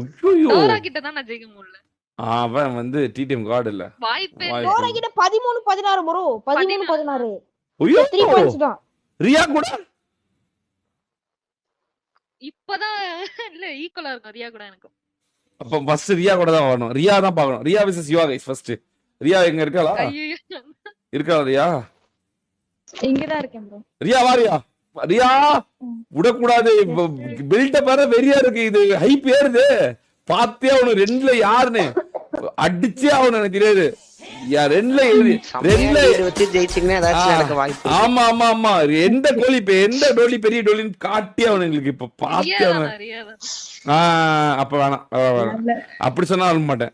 ஐயோ டோரா கிட்ட தான் நான் ஜெயிக்க முடியல. அவன் வந்து டிடிஎம் கார்டு இல்ல. வாய்ப்பே இல்ல. டோரா கிட்ட 13-16 ப்ரோ. 13-16. ஐயோ 3 பாயிண்ட்ஸ் தான். ரியா கூட இப்பதான் இல்ல ஈக்குவலா இருக்கும் ரியா கூட எனக்கு. அப்ப ஃபர்ஸ்ட் ரியா கூட தான் வரணும். ரியா தான் பார்க்கணும். ரியா vs யுவா கைஸ் ஃபர்ஸ்ட். ரியா எங்க இருக்காளா? ஐயோ இருக்கா ரியா? இங்க தான் இருக்கேன் ப்ரோ. ரியா வாரியா? ரியா விடக்கூடாது. பில்ட பாரு வெறியா இருக்கு. இது ஹைப் ஏறுது. பாத்தே அவனு ரெண்டுல யாருன்னு அடிச்சே அவனு எனக்கு தெரியாது. ரெண்டுல வச்சு ஜெயிச்சிங்கன்னா ஏதாச்சும் நடக்க வாய்ப்பு. ஆமா ஆமா ஆமா எந்த கோழி எந்த டோலி பெரிய டோலின்னு காட்டி அவனுங்களுக்கு இப்ப பாத்து அவன். அப்ப வேணாம் அப்படி சொன்னா சொல்ல மாட்டேன்.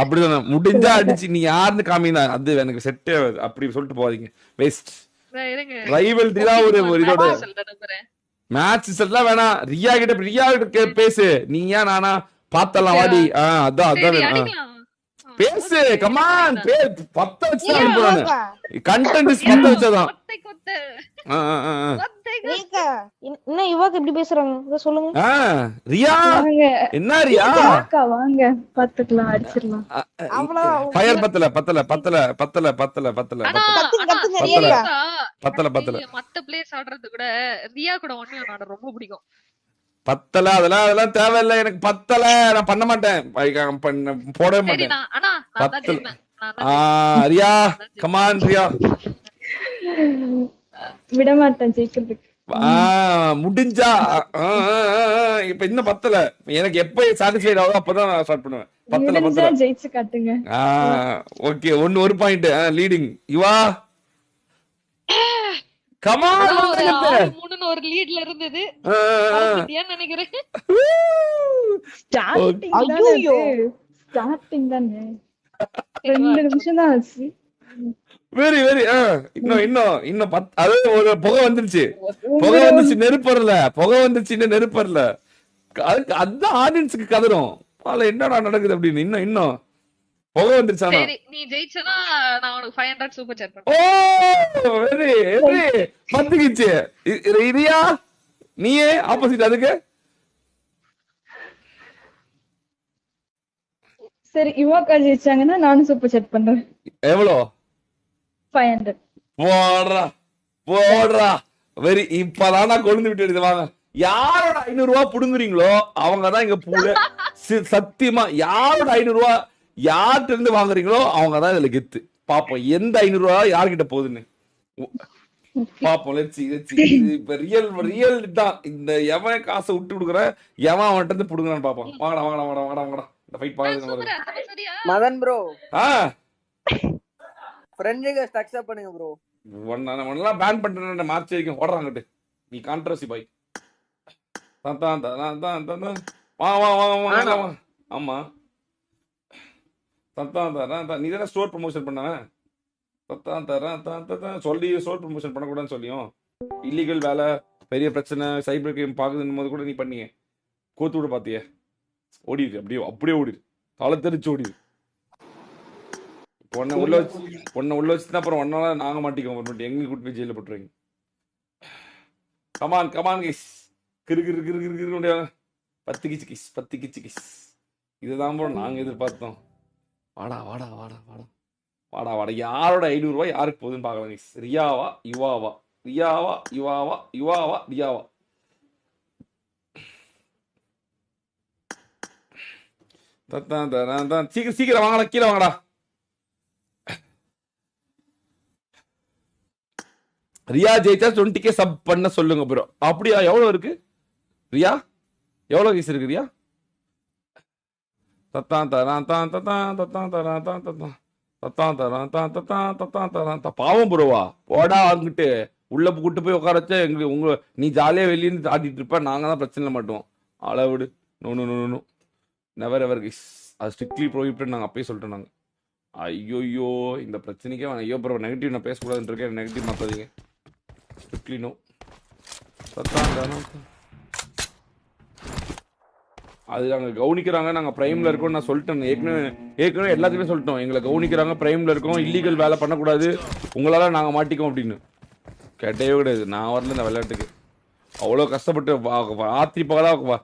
அப்படி சொன்ன முடிஞ்சா அடிச்சு நீ யாருன்னு காமினா அது எனக்கு செட்டே அப்படி சொல்லிட்டு போவாதீங்க. வேஸ்ட். ரைவல் தான் ஒரு இதோட மேட்ச் எல்லாம் வேணாம். ரியா கிட்ட பேசு. நீ ஏன் நானா பாத்தலாம் வாடி. அதான் அதான் பேசு. கமான் பத்த வச்சு கண்டென்ட் பத்த வச்சதான். என்ன இவாக்கு இப்படி பேசுறாங்க சொல்லுங்க. ரியா என்ன ரியா வாங்க பாத்துக்கலாம் அடிச்சிடலாம். ஃபயர் பத்தல பத்தல பத்தல பத்தல பத்தல பத்தல பத்தல பத்தல. மத்த பிளேயர்ஸ் ஆடுறது கூட ரியா கூட ஒண்ணே ஆட ரொம்ப பிடிக்கும். பத்தல அதெல்லாம் தேவையில்லை எனக்கு. பத்தல நான் பண்ண மாட்டேன். போடவே மாட்டேன். பத்தல. ரியா கமான் ரியா. விட மாட்டேன் ஜெயிக்கிறதுக்கு. முடிஞ்சா இப்ப இன்னும் பத்தல. எனக்கு எப்ப சாட்டிஸ்ஃபைட் ஆகுதோ அப்பதான் நான் ஸ்டார்ட் பண்ணுவேன். பத்தல பத்தல ஜெயிச்சு காட்டுங்க. ஓகே ஒரு பாயிண்ட் லீடிங் யுவா. கமான் ஒரு லீட்ல இருந்தது நினைக்கிறேன். ஸ்டார்டிங் தானே 2 நிமிஷம் தான் ஆச்சு. வெரி வெரி இன்னும் அது ஒரு புகை வந்துருச்சு. நெருப்பறல புகை வந்துருச்சு. இன்னும் நெருப்பறல. அதுக்கு அதான் ஆடியன்ஸுக்கு கதரும் என்னடா நடக்குது அப்படின்னு. இன்னும் புகை வந்துருச்சா? நீ ஜெயிச்சனா நான் உனக்கு 500 சூப்பர் சாட் பண்றேன். ஓ வெரி வெரி பத்துக்கிச்சு. ரியா நீயே ஆப்போசிட் அதுக்கு. சரி இவாக்கா ஜெயிச்சாங்கன்னா நானும் சூப்பர் சாட் பண்றேன். எவ்வளோ? 500. போடுறா வெரி. இப்பதானா கொண்டு விட்டு வாங்க. யாரோட 500 ரூபாய் புடுங்குறீங்களோ அவங்கதான் இங்க பூல. சத்தியமா யாரோட 500 ரூபாய் யார்கிட்ட இருந்து வாங்குறீங்களோ அவங்கதான் இதுல கெத்து. பாப்போம் எந்த 500 ரூபாய் யார்கிட்ட போகுதுன்னு பாப்போம். இப்ப ரியல் தான். இந்த எவன் காசை விட்டு கொடுக்குற எவன் அவன்கிட்ட இருந்து புடுங்குறான்னு பாப்போம். வாங்கடா வாங்கடா வாங்கடா வாங்கடா வாங்கடா. இந்த ஃபைட் பாக்குறது Madan bro. Friend request accept பண்ணுங்க ப்ரோ. ஒன்னெல்லாம் பேன் பண்ணிட்டேன். மார்ச் வரைக்கும் ஓடுறாங்கட்டு. நீ கான்ட்ரோவர்சி பாய். ஆமா நீ தானே ஸ்டோர் ப்ரமோஷன் பண்ண. சொல்லி ஸ்டோர் ப்ரமோஷன் பண்ணக்கூடாதுன்னு சொல்லியும் இல்லீகல் வேலை பெரிய பிரச்சனை சைபர் கிரைம் பாக்குதுன்னு போது கூட நீ பண்ணிய கோத்து விட பாத்திய. ஓடிடு அப்படியே ஓடிடு. தலை தெரிச்சு ஓடிடு. உன்னை உள்ள வச்சுதான் அப்புறம் ஒன்னால நாங்க மாட்டிக்கோம். எங்களுக்கு கூட்டு போய் ஜெயில போட்டுருவீங்க. Come on guys. கிரு பத்து கிச்சு கிஸ். இதுதான் போல நாங்க எதிர்பார்த்தோம். வாடா வாடா வாடா வாடா வாடா வாடா. யாரோட 500 ரூபாய் யாருக்கு போகுதுன்னு பாக்கலாம் கைஸ். ரியாவா யுவாவா? ரியாவா யுவாவா? யுவாவா ரியாவா? சீக்கிரம் வாங்கடா. கீழே வாங்கடா. ரியா ஜெயிச்சா 20K சப் பண்ண சொல்லுங்க ப்ரோ. அப்படியா? எவ்வளவு இருக்கு ரியா? எவ்வளவு கேஸ் இருக்கு ரியா? பாவம் ப்ரோவா போடா வாங்கிட்டு உள்ள கூட்டு போய் உட்கார வச்சா எங்களுக்கு நீ ஜாலியா வெளியிருந்து ஆடிட்டு இருப்ப. நாங்க தான் பிரச்சனை மாட்டோம். அளவிடு. No never ever guys. அது ஸ்ட்ரிக்ட்லி ப்ரோஹிபிட்டட். நாங்க அப்பயே சொல்லிட்டோம். நாங்க ஐயோ இந்த பிரச்சனைக்கே ஐயோ ப்ரோ நெகட்டிவ் நான் பேசக்கூடாதுன்னு இருக்கேன். நெகட்டிவ் மாத்தாதீங்க. Strictly no. அது நாங்கள் கவனிக்கிறாங்க. நாங்கள் ப்ரைமில் இருக்கோம். நான் சொல்லிட்டேன் ஏற்கனவே எல்லாத்தையுமே சொல்லிட்டோம். எங்களை கவனிக்கிறாங்க, ப்ரைமில் இருக்கோம், இல்லீகல் வேலை பண்ணக்கூடாது, உங்களால் நாங்கள் மாட்டிக்கோம் அப்படின்னு. கேட்டவே கிடையாது. நான் வரல இந்த விளையாட்டுக்கு. அவ்வளோ கஷ்டப்பட்டு ராத்திரி பகலாக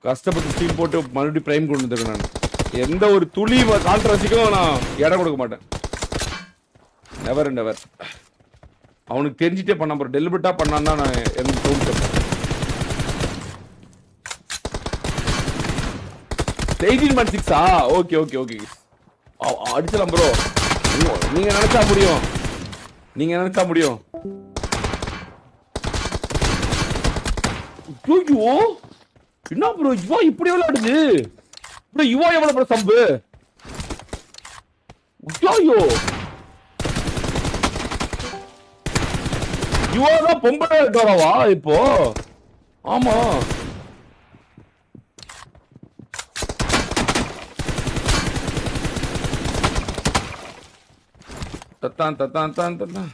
கஷ்டப்பட்டு ஸ்டீம் போட்டு மறுபடியும் பிரைம் கொண்டு வந்துருக்கேன் நான். எந்த ஒரு துளி கான்ட்ராஸ்டிக்கும் நான் இடம் கொடுக்க மாட்டேன். Never and never. அவனுக்கு தெரிஞ்சிட்டே பண்ண போறேன். டெலிபரேட்டா பண்ணான்னா நான் எனக்கு தோணுச்சு. 18.6 ஓகே ஓகே ஓகே அடிச்சலாம் ப்ரோ. நீங்க நினைச்சா முடியும். நீங்க நினைச்சா முடியும். ஐயோ என்ன ப்ரோ இவா இப்படி விளையாடுது ப்ரோ. இவா எவ்வளவு ப்ரோ சம்பு. ஐயோ இவாதான் பொம்பளை இருக்காரவா இப்போ. ஆமா தத்தான் தத்தான் தான் தத்தான்.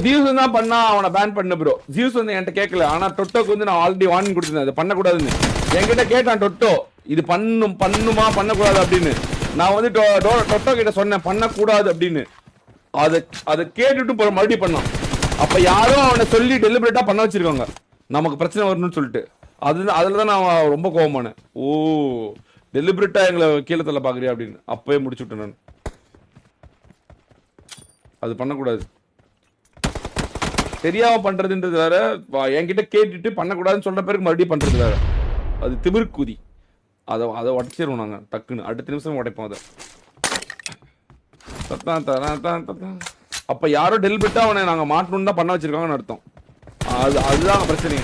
ஜியூஸ் தான் பண்ணா அவனை பேன் பண்ண ப்ரோ. ஜியூஸ் வந்து என்கிட்ட கேட்கல. ஆனா டொட்டோக்கு வந்து நான் ஆல்ரெடி வார்னிங் கொடுத்திருந்தேன் அது பண்ணக்கூடாதுன்னு. என்கிட்ட கேட்டான் டொட்டோ இது பண்ணுமா பண்ணக்கூடாது அப்படின்னு. நான் வந்து டொட்டோ கிட்ட சொன்னேன் பண்ணக்கூடாது அப்படின்னு. அதை கேட்டுட்டு மறுபடியும் பண்ணான். அப்ப யாரும் அவனை சொல்லி டெலிபரேட்டா பண்ண வச்சிருக்காங்க நமக்கு பிரச்சனை வரணும்னு சொல்லிட்டு. அதுலதான் நான் ரொம்ப கோவமானேன். ஓ டெலிபரேட்டா எங்களை கீழே தள்ள பாக்குறியா அப்படின்னு. அப்பவே முடிச்சு விட்டேன் நான். அது பண்ணக்கூடாது. தெரியாம பண்றதுன்றது வேற. என்கிட்ட கேட்டுட்டு பண்ணக்கூடாதுன்னு சொல்ற பேருக்கு மறுபடியும் பண்றது வேற. அது திமிர்குதி. அதை உடைச்சிருவோம் நாங்க டக்குன்னு. அடுத்த நிமிஷம் உடைப்போம் அதை. அப்ப யாரோ டெலிபரேட்டா அவனை நாங்க மாட்டணும்னு தான் பண்ண வச்சிருக்காங்கன்னு அர்த்தம். அதுதான் பிரச்சனை.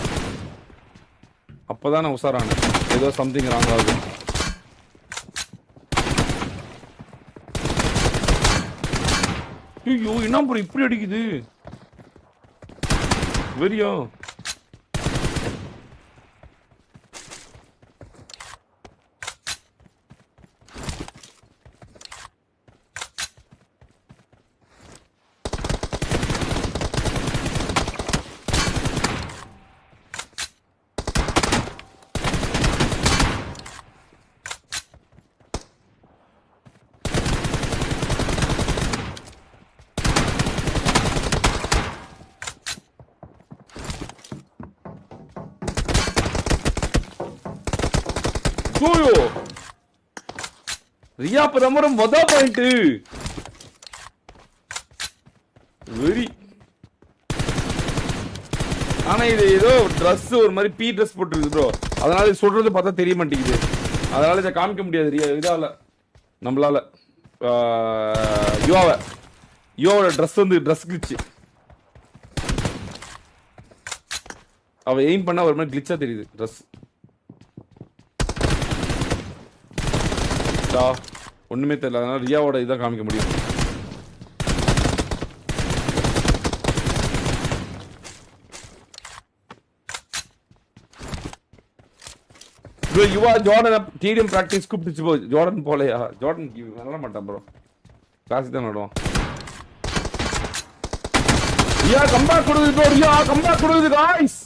அப்பதான் நான் உஷாரானேன் ஏதோ சம்திங் ராங் ஆகுது. ஐயோ என்ன ப்ரோ இப்படி அடிக்குது வெறியா. ரியா பிரமரம் மொத பாயிண்ட் வெரி. ஆனா இது ஏதோ ட்ரெஸ் ஒரு மாதிரி பி ட்ரெஸ் போட்டுருக்கு ப்ரோ. அதனால சொல்றது பார்த்தா தெரிய மாட்டேங்குது. அதனால இதை காமிக்க முடியாது ரியா இதால நம்மளால. யுவாவோட ட்ரெஸ் வந்து ட்ரெஸ் கிளிச்சு. அவ எய்ம் பண்ணா ஒரு மாதிரி கிளிச்சா தெரியுது ட்ரெஸ். ஒண்ணுமே தெரியல. அதனால ரியாவோட இதான் காமிக்க முடியும். யுவா ஜார்டன் டிடிஎம் பிராக்டிஸ் கூப்பிட்டுச்சு போ. ஜார்டன் போலையா? ஜார்டன் நல்ல மாட்டான் ப்ரோ. கிளாஸ் தான் நடுவான். ரியா கம்பேக் கொடுக்குது ப்ரோ. ரியா கம்பேக் கொடுக்குது guys.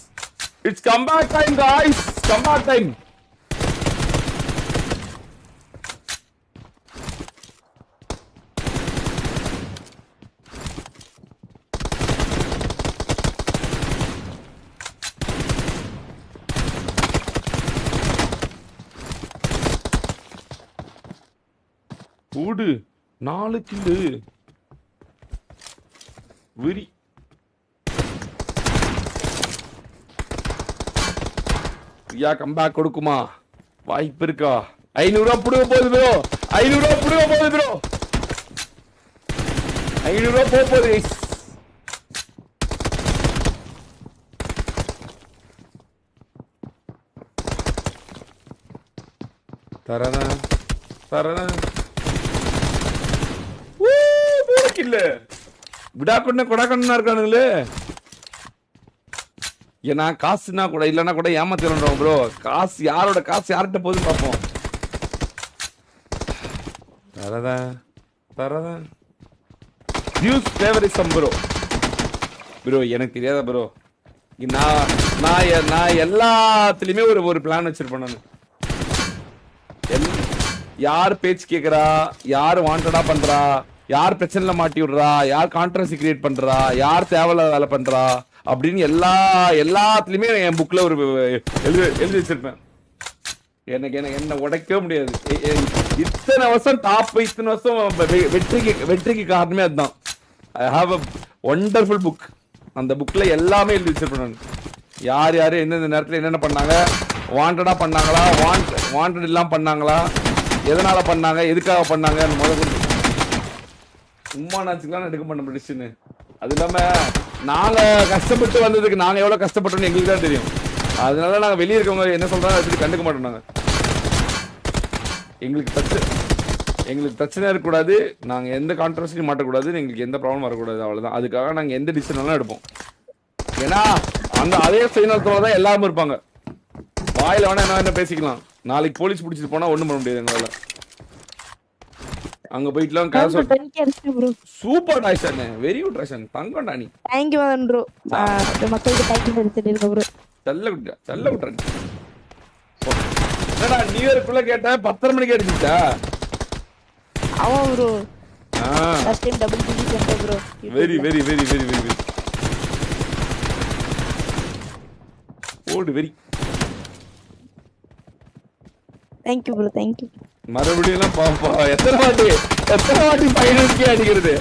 It's comeback time guys. Comeback time. கூடு 4 கில்லு வெரி. ரியா கம்பேக் கொடுக்குமா? வாய்ப்பு இருக்கா? 500 ரூபாய் புடுங்க போகுது ப்ரோ. 500 ரூபாய் புடுங்க போகுது ப்ரோ. 500 ரூபாய் போகுது. தரதா தரதா இல்ல விடா கொண்ட கொடா கொண்டா இருக்கானுங்களே. ஏன்னா காசுனா கூட இல்லன்னா கூட ஏமாத்திடுறோம் ப்ரோ. காசு யாரோட காசு யார்கிட்ட போகுதுன்னு பார்ப்போம். தரதா தரதா நியூஸ் ஃபேவரிசம் ப்ரோ. ப்ரோ எனக்கு தெரியாத ப்ரோ. நான் எல்லாத்துலயுமே ஒரு பிளான் வச்சிருப்பேன் நான். யார் பேச்சு கேக்குறா, யார் வாண்டடா பண்றா, யார் பிரச்சனைல மாட்டி விடுறா, யார் கான்ட்ரவர்சி கிரியேட் பண்றா, யார் தேவையில்லாத வேலை பண்றா அப்படின்னு எல்லாத்துலயுமே என் புக்ல ஒரு எழுதி வச்சிருப்பேன். எனக்கு எனக்கு என்ன உடைக்கவே முடியாது. இத்தனை வருஷம் டாப், இத்தனை வருஷம் வெற்றிக்கு காரணமே அதுதான். I have a wonderful book. அந்த புக்ல எல்லாமே எழுதி வச்சிருப்பேன் நான். யார் யாரு எந்தெந்த நேரத்தில் என்னென்ன பண்ணாங்க, வாண்டடா பண்ணாங்களா, வாண்டட் இல்லாம பண்ணாங்களா, எதனால பண்ணாங்க, எதுக்காக பண்ணாங்க, முதல்ல சும்மா நாச்சுக்கலாம் எடுக்க மாட்டோம் டிசிஷனு. அது இல்லாம நாங்க கஷ்டப்பட்டு வந்ததுக்கு நாங்க எவ்வளவு கஷ்டப்பட்டோம்னு எங்களுக்கு தான் தெரியும். அதனால நாங்க வெளியே இருக்கவங்க என்ன சொல்றாங்க அதை கண்டுக்க மாட்டோம். நாங்க எங்களுக்கு பிரச்சனை இருக்கக்கூடாது, நாங்க எந்த கான்ட்ரவர்சியும் மாட்டக்கூடாது, எங்களுக்கு எந்த ப்ராப்ளம் வரக்கூடாது, அவ்வளவுதான். அதுக்காக நாங்க எந்த டிசிஷன் எடுப்போம். ஏன்னா அந்த அதே சுயநலத்தோட தான் எல்லாரும் இருப்பாங்க. வாயில வேணா என்ன பேசிக்கலாம், நாளைக்கு போலீஸ் பிடிச்சிட்டு போனா ஒண்ணும் பண்ண முடியாது எங்களால. அங்க போயிட்டுலாம் super Tyson, very good Tyson, தங்கம் Danny. Thank you Madan bro. மக்களுக்கு தேங்க் யூ சொல்லிருங்க ப்ரோ. செல்ல குட்டா. என்னடா நியூ இயர்க்குள்ள கேட்ட 10:30 மணிக்கு அடிச்சிட்டா? ஆமா ப்ரோ. ஃபர்ஸ்ட் டைம் டபுள் டிஜி சென்டர் ப்ரோ. வெரி ஓடு very. Thank you bro, thank you. மறுபடியும் பாப்பா எத்தனை வாட்டி பையனுக்கே அடிக்கிறது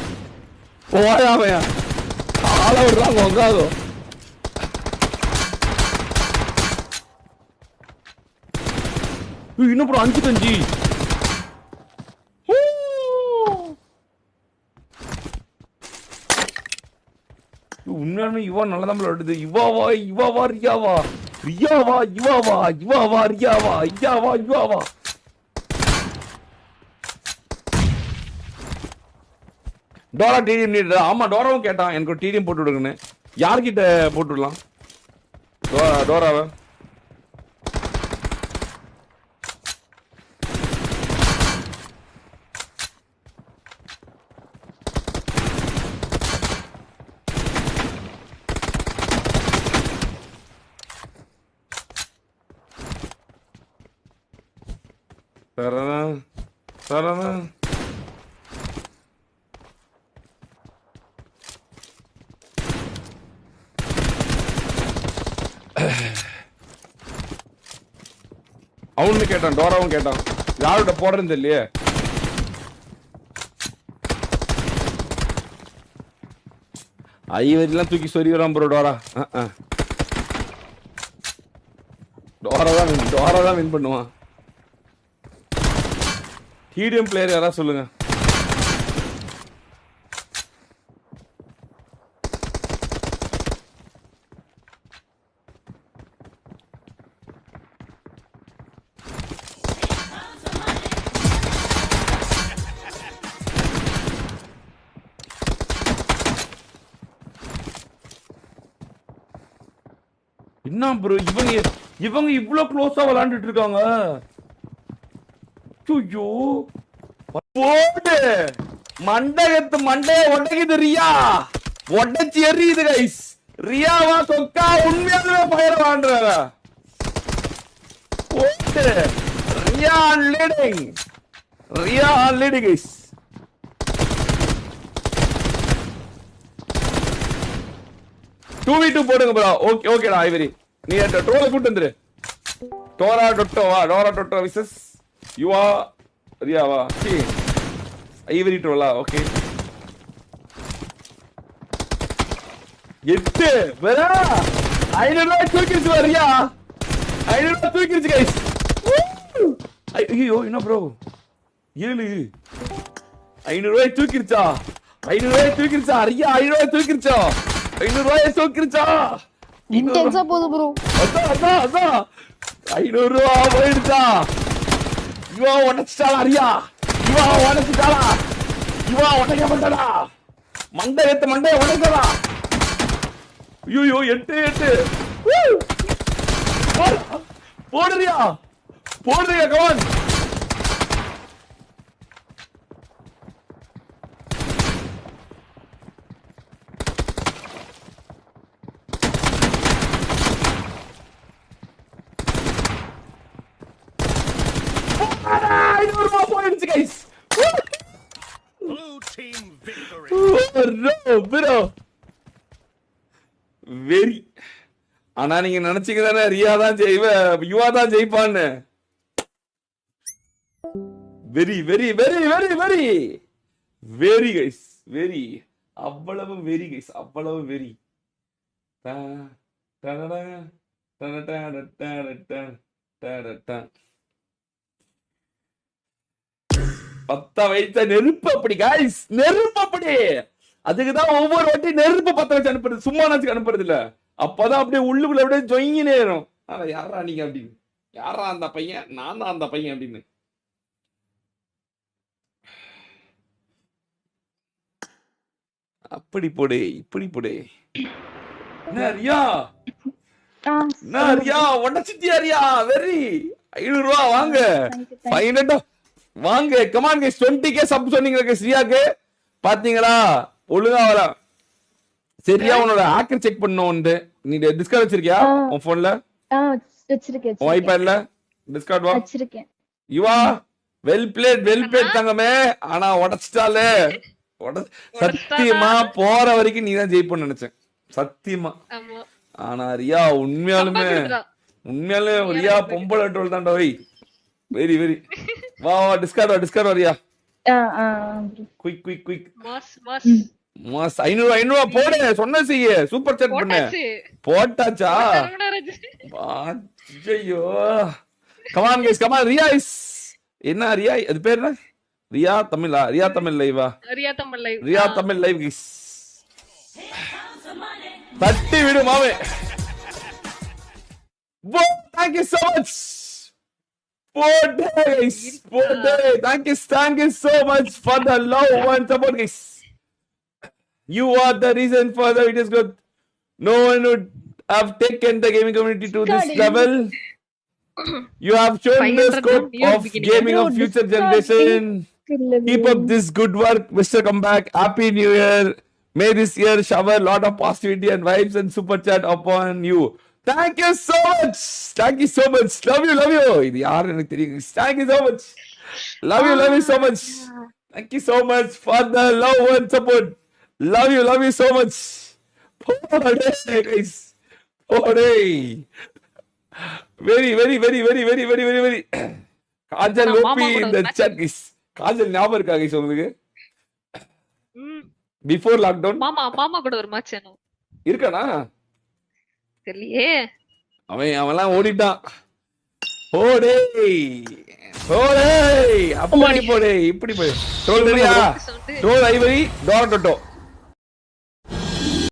போயாமையா ஆள விடுறாங்க உங்காதோ. இன்னும் ப்ரோ 5 உண்மையாலுமே இவா நல்லதான் விளையாடுது. இவாவா ரியாவா. டோரா டிடிஎம் நீட். ஆமா டோராவும் கேட்டான் எனக்கு ஒரு டிடிஎம் போட்டு விடுங்கன்னு. யார்கிட்ட போட்டு விடலாம் டோராவை? சரணா அவனு கேட்டான், டோராவும் கேட்டான். யாரோட போடுறது இல்லையே. ஐவரிலாம் தூக்கி சொறி வரான் ப்ரோ டோரா. டோரா தான் வின் பண்ணுவான். டிடிஎம் பிளேயர் யாரா சொல்லுங்க. என்ன ப்ரோ இவங்க இவ்வளவு க்ளோஸா விளையாண்டுட்டு இருக்காங்க. ஐயோ போடு மண்டைய உடைக்குது ரியா. உடைச்சு எறியுது கைஸ். ரியாவா சொக்கா உண்மையாலுமே பயிர் வாண்டுறாரா? போடு ரியா லீடிங் கைஸ். டூ போடுங்க ப்ரோ. ஓகேடா ஐவரி, நீ டோரா கூட்டு வந்துரு. டோரா டொட்டோ விசஸ் யுவா ரியாவா ஐவரி ட்ரோலா. ஓகே 8 வேற 500 ரூபாய் தூக்கிடுச்சு ரியா. 500 ரூபாய் தூக்கிடுச்சு கைஸ். ஐயோ என்ன ப்ரோ 7 500 ரூபாய் தூக்கிடுச்சா ரியா. 500 ரூபாய் தூக்கிடுச்சா. 500 ரூபாய் தூக்கிடுச்சா. இன்டென்ஸா போகுது ப்ரோ. அதான் 500 ரூபாய் போயிடுச்சா. இவா உடைச்சிட்டாளா ரியா. இவா உடைக்க மாட்டாளா. மண்டைய உடைக்கலா. ஐயோ 8 போடுறியா கமான். போயிடுச்சு கைஸ். வெரி. ஆனா நீங்க நினைச்சீங்க தானே ரியா தான் யுவா தான் ஜெயிப்பான்னு. Very very very very very very guys very அவ்வளவு வெரி கைஸ் அவ்வளவு வெரி பத்த வைத்த நெருப்பு அப்படி கைஸ் நெருப்பு அப்படி அதுக்குதான் ஒவ்வொரு வாட்டி நெருப்பு பத்த வச்சு அனுப்புறது சும்மா நாச்சுக்கு அனுப்புறது இல்ல அப்பதான் அப்படியே உள்ளுக்குள்ள அப்படியே ஜொங்கி நேரும் யாரா நீங்க அப்படின்னு யாரா அந்த பையன் நான் தான் அந்த பையன் அப்படின்னு அப்படி போடு இப்படி போடு என்ன ரியா என்ன ரியா உடச்சிட்டியா ரியா வெரி 500 ரூபா வாங்க 500 வாங்க கமான் கைஸ் 20k சப் சொன்னீங்க கைஸ் ரியாக்கு பாத்தீங்களா ஒழுங்கா வர சரியா உன்னோட ஹேக்கர் செக் பண்ணனும் நீ டிஸ்கார்ட் வச்சிருக்கியா உன் போன்ல வச்சிருக்கேன் உன் ஐபேட்ல டிஸ்கார்ட் வா வச்சிருக்கேன் யுவா வெல் பிளேட் தங்கமே ஆனா உடைச்சிட்டாலே சத்தியமா போற வரைக்கும் நீ தான் ஜெயிப்பன்னு நினைச்சேன் சத்தியமா ஆனா ரியா உண்மையாலுமே ரியா பொம்பளை டோல் தான்டா வை வெரி வெரி வா டிஸ்கார்ட் வா ரியா குயிக் மாஸ் 500 போடு சொன்ன செய்ய சூப்பர் சாட் பண்ணு போட்டாச்சா ஐயோ come on guys come on Riya is என்ன ரியா அது பேர் என்ன ரியா தமிழ் லைவா ரியா தமிழ் லைவ் கைஸ் தட்டி விடு மாமே thank you so much thank you so much for the love and support guys you are the reason for the videos good no one would have taken the gaming community to this level you have shown the scope of gaming of future generation keep up this good work Mr. Comeback happy new year may this year shower lot of positivity and vibes and super chat upon you thank you so much love you இது யார் எனக்கு தெரியும் thank you so much love you so much thank you so much for the love and support love you so much guys very Kajal OP இந்த chat guys Kajal ஞாபகம் இருக்கா guys உங்களுக்கு before lockdown மாமா கூட ஒரு மேட்ச் இருக்கானா தெரியலையே அவன்லாம் ஓடிட்டான் அப்படி போடே இப்படி போய் ட்ரோல் ரெடியா ட்ரோல் ஐவரி டோரா டோட்டோ